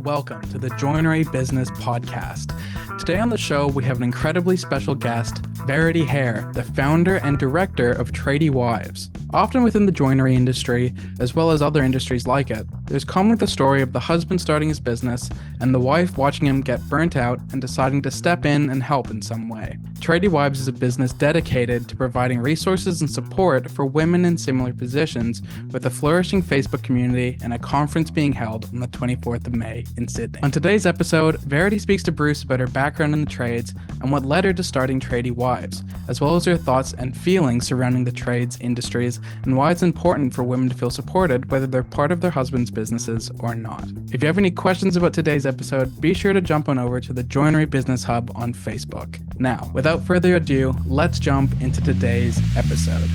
welcome to the Joinery Business Podcast. Today on the show, we have an incredibly special guest, Verity Hare, the founder and director of TradieWives. Often within the joinery industry, as well as other industries like it, there's commonly the story of the husband starting his business and the wife watching him get burnt out and deciding to step in and help in some way. TradieWives is a business dedicated to providing resources and support for women in similar positions, with a flourishing Facebook community and a conference being held on the 24th of May in Sydney. On today's episode, Verity speaks to Bruce about her background in the trades and what led her to starting TradieWives, as well as her thoughts and feelings surrounding the trades industries and why it's important for women to feel supported whether they're part of their husband's businesses or not. If you have any questions about today's episode, be sure to jump on over to the Joinery Business Hub on Facebook. Now, without further ado, let's jump into today's episode.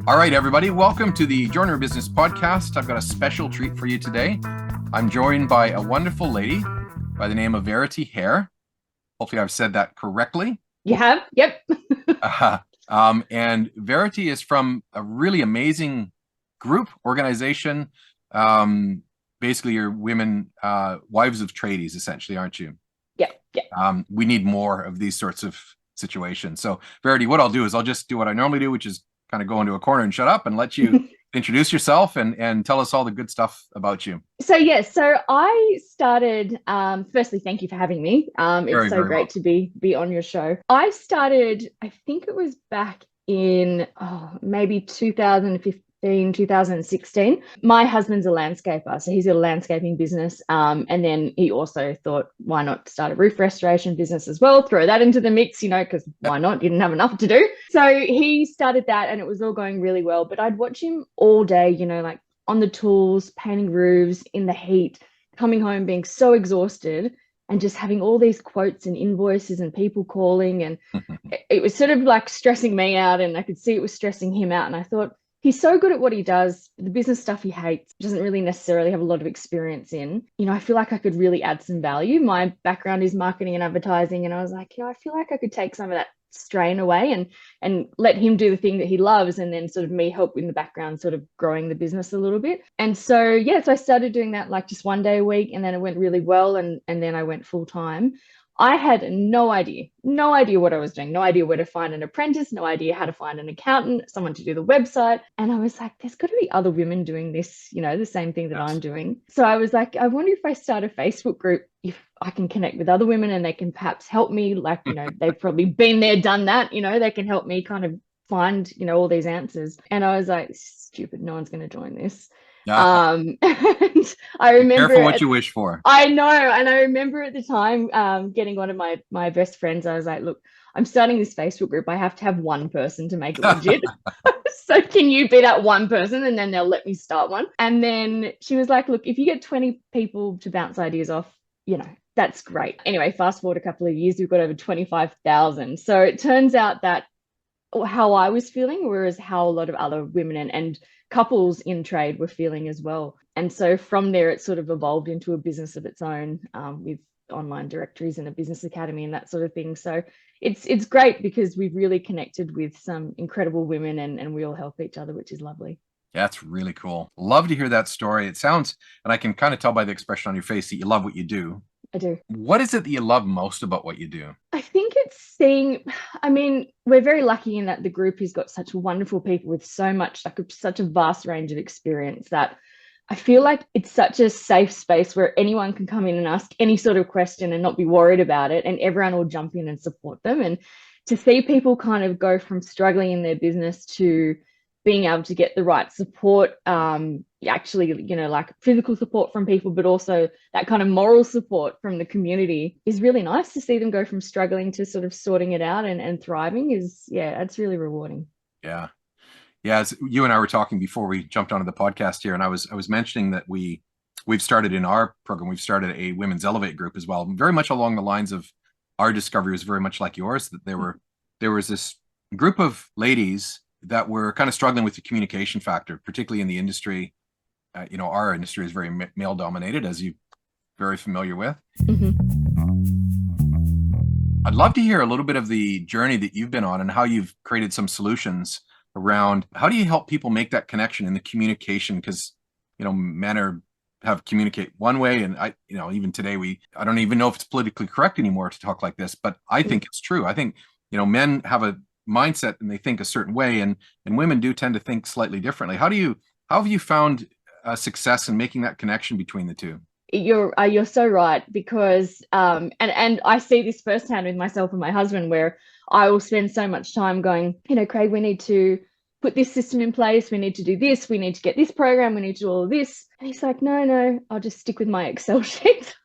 All right, everybody, welcome to the Joinery Business Podcast. I've got a special treat for you today. I'm joined by a wonderful lady by the name of Verity Hare. Hopefully I've said that correctly. You have? Yep. And Verity is from a really amazing group, organization. Basically, you're women, wives of tradies, essentially, aren't you? Yeah. We need more of these sorts of situations. So, Verity, what I'll do is I'll just do what I normally do, which is kind of go into a corner and shut up and let you introduce yourself and tell us all the good stuff about you. So I started, firstly, thank you for having me. It's so great to be on your show. I started, I think it was back in maybe 2015, 2016. My husband's a landscaper, so he's got a landscaping business. And then he also thought, why not start a roof restoration business as well? Throw that into the mix, because why not? Didn't have enough to do. So he started that and it was all going really well. But I'd watch him all day, like on the tools, painting roofs in the heat, coming home being so exhausted and just having all these quotes and invoices and people calling. And it was sort of like stressing me out, and I could see it was stressing him out. And I thought, he's so good at what he does. The business stuff he hates, doesn't really necessarily have a lot of experience in. I feel like I could really add some value. My background is marketing and advertising. And I was like, I feel like I could take some of that strain away and let him do the thing that he loves. And then sort of me help in the background, sort of growing the business a little bit. And so I started doing that like just one day a week. And then it went really well. And then I went full time. I had no idea what I was doing, no idea where to find an apprentice, no idea how to find an accountant, someone to do the website. And I was like, there's got to be other women doing this, the same thing that I'm doing. So I was like, I wonder if I start a Facebook group, if I can connect with other women and they can perhaps help me, like, they've probably been there, done that, they can help me kind of find, all these answers. And I was like, stupid, no one's going to join this. And I remember, careful what you wish for. I know. And I remember at the time getting one of my best friends. I was like, look, I'm starting this Facebook group. I have to have one person to make it legit. So can you be that one person? And then they'll let me start one. And then she was like, look, if you get 20 people to bounce ideas off, that's great. Anyway, fast forward a couple of years, we've got over 25,000. So it turns out that how I was feeling, whereas how a lot of other women and couples in trade were feeling as well. And so from there, it sort of evolved into a business of its own, with online directories and a business academy and that sort of thing. So it's great because we've really connected with some incredible women and we all help each other, which is lovely. Yeah, that's really cool. Love to hear that story. It sounds, and I can kind of tell by the expression on your face that you love what you do. I do. What is it that you love most about what you do? I think it's we're very lucky in that the group has got such wonderful people with such a vast range of experience that I feel like it's such a safe space where anyone can come in and ask any sort of question and not be worried about it, and everyone will jump in and support them. And to see people kind of go from struggling in their business to being able to get the right support, actually, like physical support from people, but also that kind of moral support from the community is really nice to see them go from struggling to sort of sorting it out and thriving it's really rewarding. Yeah. As you and I were talking before we jumped onto the podcast here, and I was mentioning that we've started in our program, we've started a Women's Elevate group as well, very much along the lines of our discovery was very much like yours, that there was this group of ladies that were kind of struggling with the communication factor, particularly in the industry. Our industry is very male dominated, as you're very familiar with. Mm-hmm. I'd love to hear a little bit of the journey that you've been on and how you've created some solutions around how do you help people make that connection in the communication? Because, men have communicate one way, and even today I don't even know if it's politically correct anymore to talk like this, but I think it's true. I think, men have a mindset and they think a certain way, and women do tend to think slightly differently. How have you found success in making that connection between the two? You're so right, because and I see this firsthand with myself and my husband, where I will spend so much time going, Craig, we need to put this system in place, we need to do this, we need to get this program, we need to do all of this. And he's like, no, I'll just stick with my Excel sheet.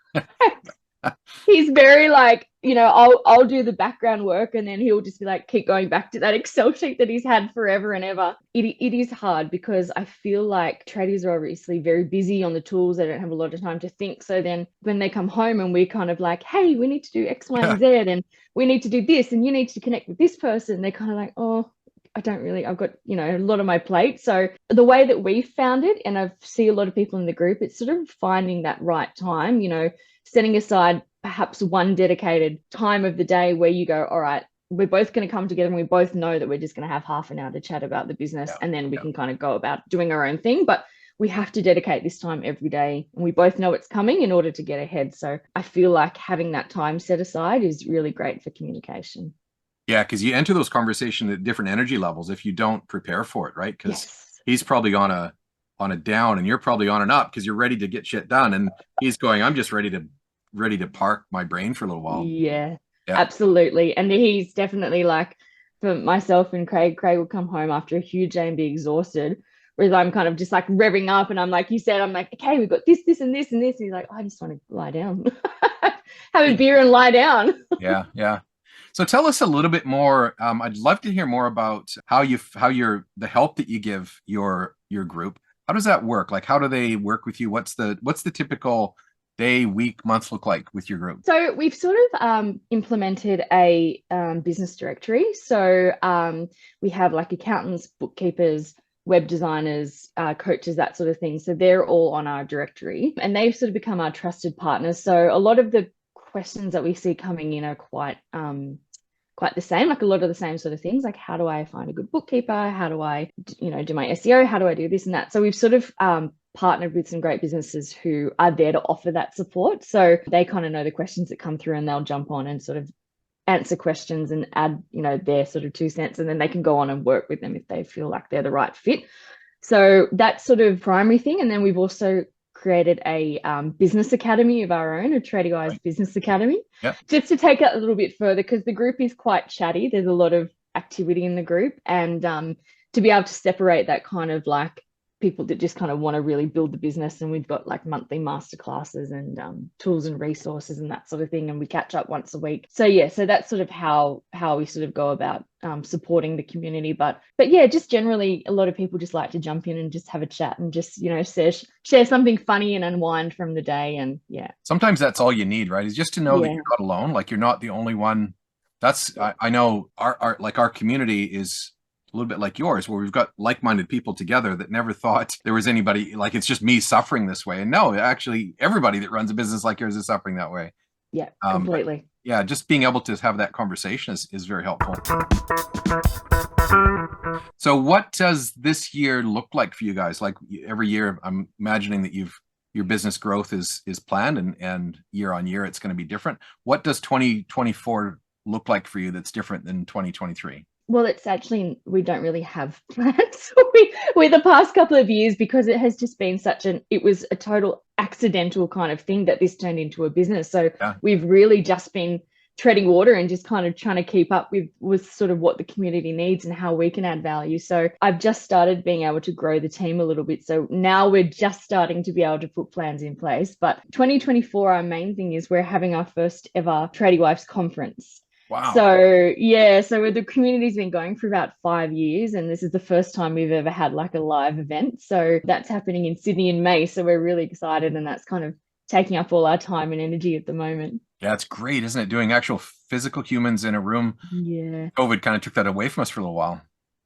He's very like, I'll do the background work, and then he'll just be like, keep going back to that Excel sheet that he's had forever and ever. It is hard, because I feel like tradies are obviously very busy on the tools. They don't have a lot of time to think. So then when they come home and we're kind of like, hey, we need to do X, Y, and Z, and we need to do this, and you need to connect with this person, they're kind of like, oh, I've got, a lot on my plate. So the way that we found it, and I see a lot of people in the group, it's sort of finding that right time, setting aside perhaps one dedicated time of the day where you go, all right, we're both going to come together and we both know that we're just going to have half an hour to chat about the business, and then we can kind of go about doing our own thing. But we have to dedicate this time every day, and we both know it's coming in order to get ahead. So I feel like having that time set aside is really great for communication. Yeah, because you enter those conversations at different energy levels if you don't prepare for it, right? Because he's probably on a down, and you're probably on an up because you're ready to get shit done, and he's going, I'm just ready to park my brain for a little while. Yeah, absolutely. And he's definitely like, for myself and Craig will come home after a huge day and be exhausted, whereas I'm kind of just like revving up, and I'm like you said, I'm like, okay, we've got this, this, and this, and this. And he's like, I just want to lie down, have a beer and lie down. Yeah. So tell us a little bit more. I'd love to hear more about the help that you give your group. How does that work? Like, how do they work with you? What's the typical day, week, month look like with your group? So we've sort of implemented a business directory. So we have like accountants, bookkeepers, web designers, coaches, that sort of thing. So they're all on our directory, and they've sort of become our trusted partners. So a lot of the questions that we see coming in are quite the same, like a lot of the same sort of things, like how do I find a good bookkeeper? How do I, do my SEO? How do I do this and that? So we've sort of partnered with some great businesses who are there to offer that support. So they kind of know the questions that come through, and they'll jump on and sort of answer questions and add, their sort of 2 cents, and then they can go on and work with them if they feel like they're the right fit. So that's sort of primary thing. And then we've also created a business academy of our own, a TradieWives business academy, just to take it a little bit further, because the group is quite chatty. There's a lot of activity in the group, and to be able to separate that kind of like people that just kind of want to really build the business, and we've got like monthly masterclasses and tools and resources and that sort of thing, and we catch up once a week. So so that's sort of how we sort of go about supporting the community. But yeah, just generally a lot of people just like to jump in and just have a chat and just share something funny and unwind from the day. And sometimes that's all you need, right? Is just to know that you're not alone, like you're not the only one. That's I know our community is a little bit like yours, where we've got like-minded people together that never thought there was anybody, like it's just me suffering this way. And no, actually everybody that runs a business like yours is suffering that way. Yeah, completely. Yeah, just being able to have that conversation is very helpful. So what does this year look like for you guys? Like every year, I'm imagining that your business growth is planned, and year on year it's going to be different. What does 2024 look like for you that's different than 2023? Well, it's actually, we don't really have plans with the past couple of years, because it has just been it was a total accidental kind of thing that this turned into a business. So we've really just been treading water and just kind of trying to keep up with sort of what the community needs and how we can add value. So I've just started being able to grow the team a little bit. So now we're just starting to be able to put plans in place. But 2024, our main thing is we're having our first ever TradieWives conference. Wow. So the community's been going for about 5 years, and this is the first time we've ever had like a live event. So that's happening in Sydney in May. So we're really excited, and that's kind of taking up all our time and energy at the moment. Yeah, it's great, isn't it? Doing actual physical humans in a room. Yeah. COVID kind of took that away from us for a little while.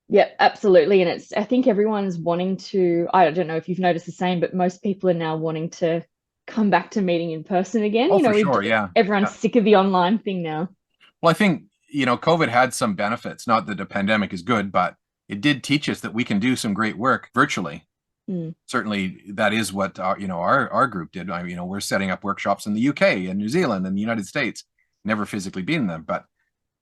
Yeah, absolutely. And I think everyone's wanting to, I don't know if you've noticed the same, but most people are now wanting to come back to meeting in person again. Oh, for sure, yeah. Everyone's sick of the online thing now. Well, I think, COVID had some benefits. Not that the pandemic is good, but it did teach us that we can do some great work virtually. Certainly that is what our group did. We're setting up workshops in the UK and New Zealand and the United States, never physically been there, but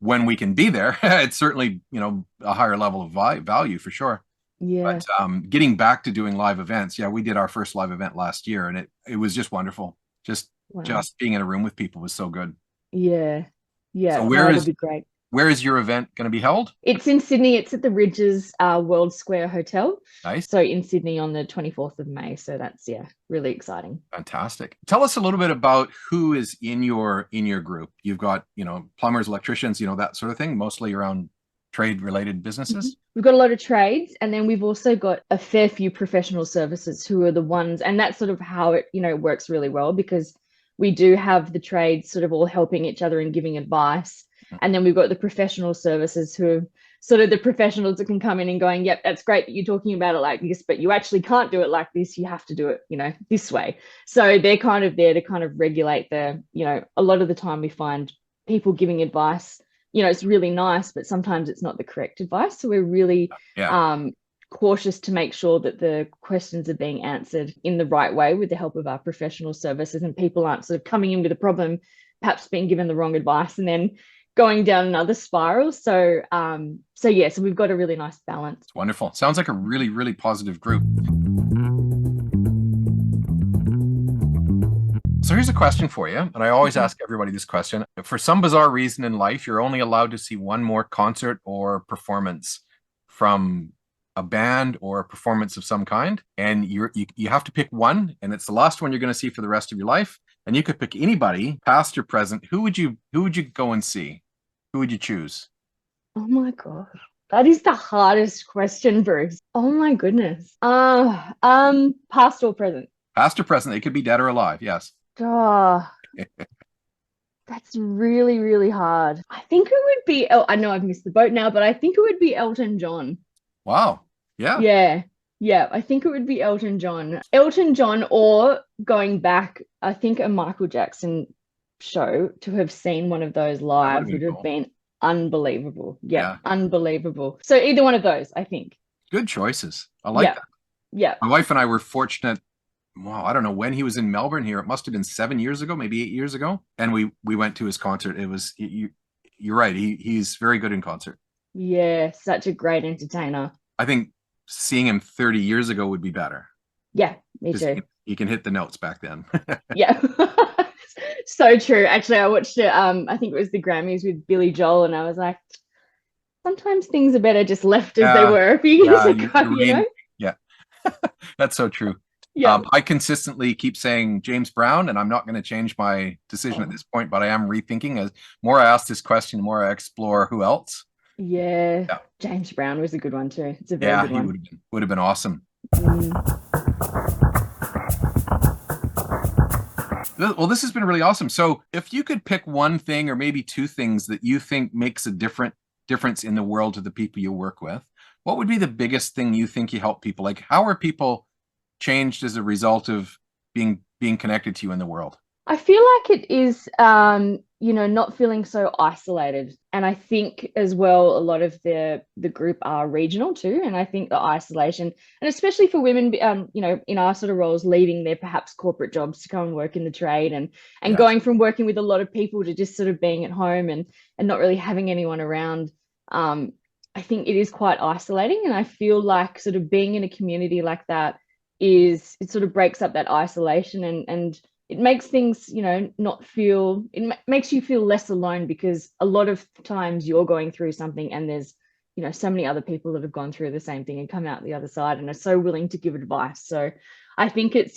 when we can be there, it's certainly, a higher level of value for sure. Yeah. But getting back to doing live events, we did our first live event last year, and it was just wonderful. Just being in a room with people was so good. Yeah. So It'll be great. Where is your event going to be held? It's in Sydney. It's at the Ridges World Square Hotel. Nice. So in Sydney on the 24th of May. So that's, really exciting. Fantastic. Tell us a little bit about who is in your group. You've got, plumbers, electricians, that sort of thing, mostly around trade related businesses. We've got a lot of trades, and then we've also got a fair few professional services who are the ones, and that's sort of how it, works really well, because we do have the trades sort of all helping each other and giving advice. And then we've got the professional services who are sort of the professionals that can come in and going, yep, that's great that you're talking about it like this, but you actually can't do it like this. You have to do it, this way. So they're kind of there to kind of regulate a lot of the time we find people giving advice, it's really nice, but sometimes it's not the correct advice. So we're really cautious to make sure that the questions are being answered in the right way with the help of our professional services, and people aren't sort of coming in with a problem, perhaps being given the wrong advice and then going down another spiral. So we've got a really nice balance. It's wonderful. Sounds like a really, really positive group. So here's a question for you, and I always ask everybody this question. For some bizarre reason in life, you're only allowed to see one more concert or performance from a band or a performance of some kind, and you have to pick one, and it's the last one you're going to see for the rest of your life. And you could pick anybody, past or present. Who would you go and see? Who would you choose? Oh my God. That is the hardest question, Bruce. Oh my goodness. Past or present? Past or present. They could be dead or alive. Yes. Oh, that's really, really hard. I think it would be, I know I've missed the boat now, but I think it would be Elton John. Wow. Yeah. Yeah, I think it would be Elton John. Elton John, or going back, I think a Michael Jackson show. To have seen one of those live would have been unbelievable. Yeah, unbelievable. So either one of those, I think. Good choices. I like that. Yeah. My wife and I were fortunate. Well, I don't know when he was in Melbourne here. It must have been 7 years ago, maybe 8 years ago. And we went to his concert. It was, you're right. He's very good in concert. Yeah, such a great entertainer. I think seeing him 30 years ago would be better. Yeah, me too. He can hit the notes back then. Yeah. So true. Actually, I watched it, I think it was the Grammys with Billy Joel, and I was like, sometimes things are better just left as they were a few years ago, Yeah. That's so true. Yeah. I consistently keep saying James Brown, and I'm not going to change my decision at this point, but I am rethinking. As more I ask this question, the more I explore who else. Yeah. James Brown was a good one too. It's a very good one. He would have been awesome. Well, this has been really awesome. So if you could pick one thing or maybe two things that you think makes a difference in the world to the people you work with, what would be the biggest thing you think you help people? Like, how are people changed as a result of being connected to you in the world? I feel like it is, not feeling so isolated. And I think as well, a lot of the group are regional too. And I think the isolation, and especially for women, in our sort of roles, leaving their perhaps corporate jobs to come and work in the trade, and going from working with a lot of people to just sort of being at home and not really having anyone around. I think it is quite isolating. And I feel like sort of being in a community like that it sort of breaks up that isolation, and it makes things, not feel, makes you feel less alone, because a lot of times you're going through something and there's, so many other people that have gone through the same thing and come out the other side and are so willing to give advice. So I think it's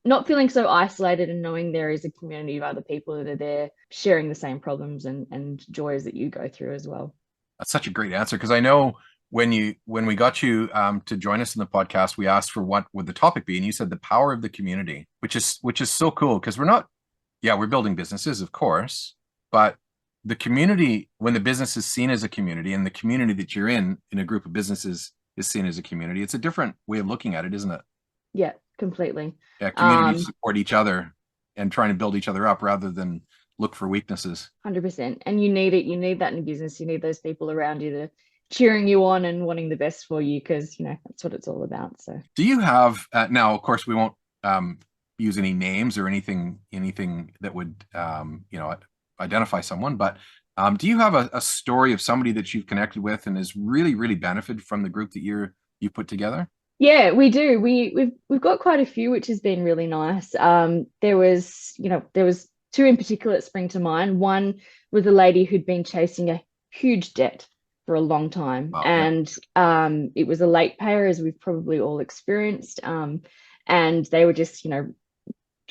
not feeling so isolated and knowing there is a community of other people that are there sharing the same problems and joys that you go through as well. That's such a great answer, because I know when we got you to join us in the podcast, we asked for what would the topic be, and you said the power of the community, which is so cool, because we're building businesses, of course, but the community, when the business is seen as a community, and the community that you're in a group of businesses is seen as a community, it's a different way of looking at it, isn't it? Yeah, completely. Yeah, communities support each other and trying to build each other up rather than look for weaknesses. 100%. And you need it. You need that in business. You need those people around you cheering you on and wanting the best for you, because that's what it's all about. So do you have now, of course we won't use any names or anything that would identify someone, but do you have a story of somebody that you've connected with and has really benefited from the group that you put together? Yeah, we do. We've got quite a few, which has been really nice. There was two in particular that spring to mind. One was a lady who'd been chasing a huge debt for a long time. Wow, and it was a late payer, as we've probably all experienced. And they were just,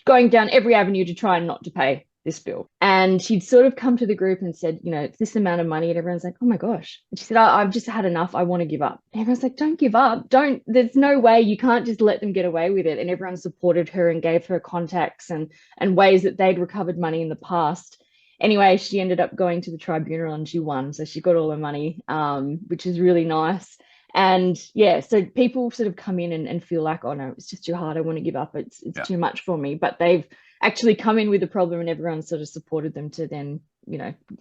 going down every avenue to try not to pay this bill. And she'd sort of come to the group and said, it's this amount of money. And everyone's like, oh my gosh. And she said, I've just had enough. I want to give up. And everyone's like, don't give up. There's no way. You can't just let them get away with it. And everyone supported her and gave her contacts and ways that they'd recovered money in the past. Anyway, she ended up going to the tribunal and she won. So she got all her money, which is really nice. And yeah, so people sort of come in and feel like, oh no, it's just too hard. I want to give up. It's too much for me. But they've actually come in with a problem and everyone sort of supported them to then,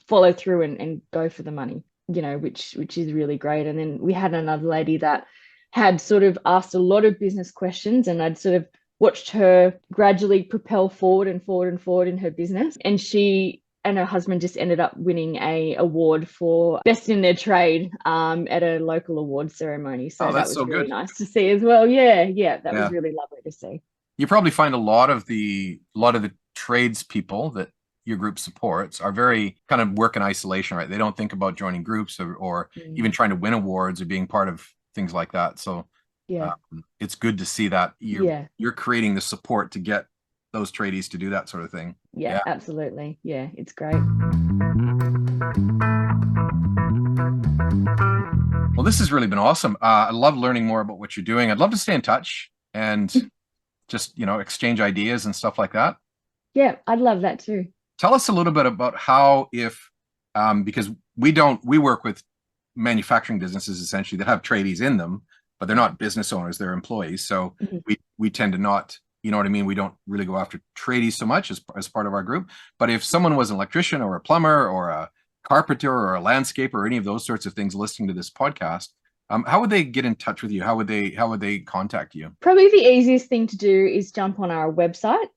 follow through and go for the money, which is really great. And then we had another lady that had sort of asked a lot of business questions, and I'd sort of watched her gradually propel forward and forward and forward in her business. And she and her husband just ended up winning a award for best in their trade at a local award ceremony. So that was so really nice to see as well. Yeah, that was really lovely to see. You probably find a lot of the tradespeople that your group supports are very kind of work in isolation, right? They don't think about joining groups or even trying to win awards or being part of things like that. So it's good to see that you're creating the support to get those tradies to do that sort of thing. Yeah, absolutely. Yeah, it's great. Well, this has really been awesome. I love learning more about what you're doing. I'd love to stay in touch and just, exchange ideas and stuff like that. Yeah, I'd love that too. Tell us a little bit about how, because we work with manufacturing businesses essentially that have tradies in them, but they're not business owners, they're employees. So we tend to not, you know what I mean? We don't really go after tradies so much as part of our group. But if someone was an electrician or a plumber or a carpenter or a landscaper or any of those sorts of things listening to this podcast, how would they get in touch with you? How would they contact you? Probably the easiest thing to do is jump on our website,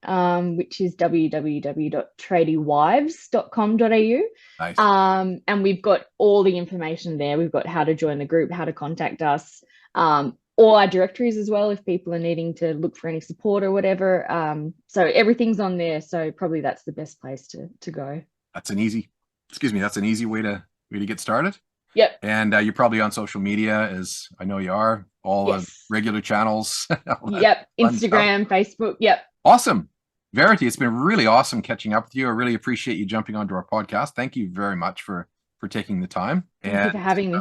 which is www.tradiewives.com.au. Nice. And we've got all the information there. We've got how to join the group, how to contact us, all our directories as well, if people are needing to look for any support or whatever. So everything's on there. So probably that's the best place to go. That's an easy way to get started. Yep. And you're probably on social media, as I know you are, all the regular channels. Yep. Instagram, Facebook. Yep. Awesome. Verity, it's been really awesome catching up with you. I really appreciate you jumping onto our podcast. Thank you very much for taking the time. Thank you for having me.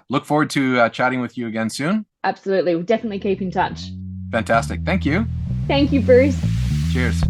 Look forward to chatting with you again soon. Absolutely. We'll definitely keep in touch. Fantastic. Thank you. Thank you, Bruce. Cheers.